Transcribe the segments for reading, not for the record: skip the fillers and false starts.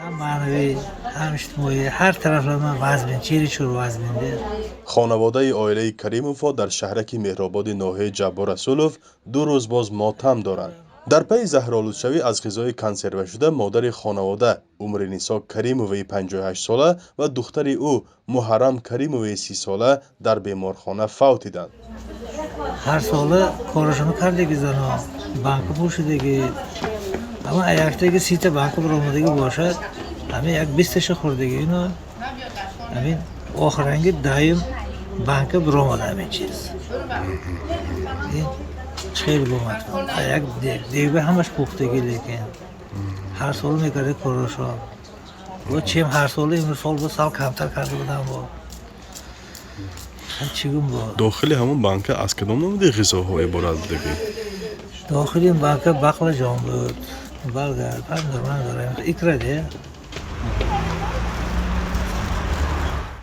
هم معنوی هم اجتماعی هر طرف را من وزن چیری چور وزن ده. خانواده عائله کریموفا در شهرک مهرآباد ناحیه جبار رسولوف 2 روز باز ماتم دارند. در پی زهرآلودشوی از غذای کنسرو شده مادر خانواده عمرنیسا کریمووی 58 ساله و دختر او محرم کریمووی 30 ساله در بیمارخانه فوت دیدند. هر ساله کارشونو کردگی زنا بانک پوشیدگی اما یکتایی سیت بانک برآمدگی باشد همین یک 20 خوردگی اینا همین آخرنگی دایم بانک برآمد همین چیز این خیلی گمت یک دیگه همش پختگی لیکن هر سال میکرده کارشو و چیم هر ساله این سال با سال کمتر کرده بودم با چیگم با داخل همون بانک از کدام نموده غذاهای عبارت بودگی؟ داخل این بانک باقلاجان بود بلگر من دارم اکراده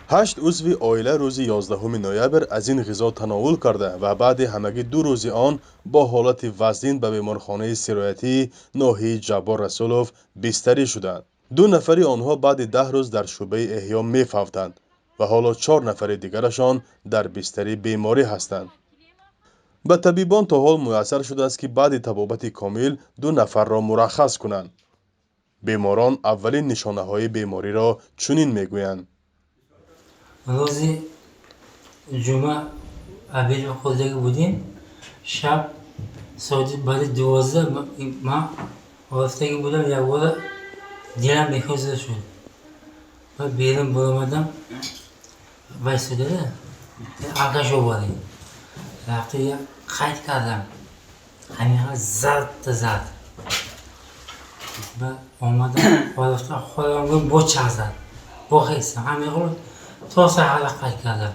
8 عضو عائله روز 11 نوامبر از این غذا تناول کرده و بعد همگی 2 روز آن با حالت وزین به بیمارخانه سرایتی ناحیه جبار رسولوف بستری شدند. 2 نفر آنها بعد 10 روز در شعبه احیا می‌فوتند و حالا 4 نفر دیگرشان در بستری بیماری هستند. به طبیبان تا حال میسر شده است که بعد طبابت کامل 2 نفر را مرخص کنند. بیماران اولین نشانه‌های بیماری را چنین میگویند: روزی جمعه عبیل خودگی بودیم شب ساعت بعد 12 من آفتگی بودم یک بار دیلم بخوزه شد و بیرون برآمدم وایساده آتش آوردی رفته یک قید کردم همین زد و آمدم رفتم خودم با چه زد با خیستم همین خود تا سهر قید کردم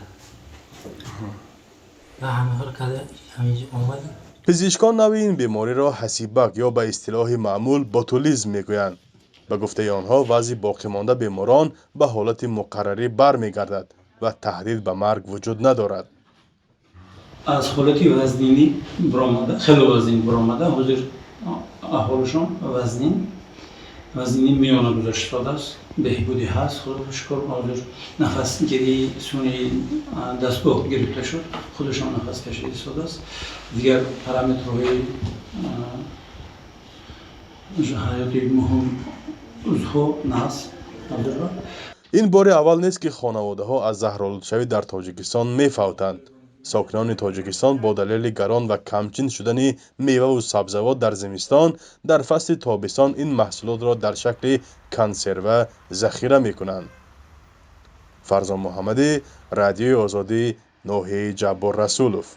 و همین خود کرده همینجا آمدیم. پزشکان نوع این بیماری را حسیبک یا به اصطلاح معمول بوتولیسم میگویند. به گفته آنها وضع باقی مانده بیماران به حالت مقرری برمیگردد و تهدید به مرگ وجود ندارد. از حالتی وزنینی برآمده خیلی وزنین برآمده حاضر احوالشان وزنینی میانه گذاشته است بهبودی هست خدا رو شکر حاضر نفس گیری سونی دستگاه گرفته شد خودشان نفس کشیده شده است دیگر پارامترهای حیاتی مهم عضو ناس این بار اول نیست که خانواده ها از زهرآلودشوی در تاجیکستان میفوتند. ساکنان تاجیکستان با دلیل گران و کمچین شدن میوه و سبزیجات در زمستان در فصل تابستان این محصولات را در شکل کنسرو ذخیره میکنند. فرزان محمدی، رادیوی آزادی، ناحیه جبار رسولوف.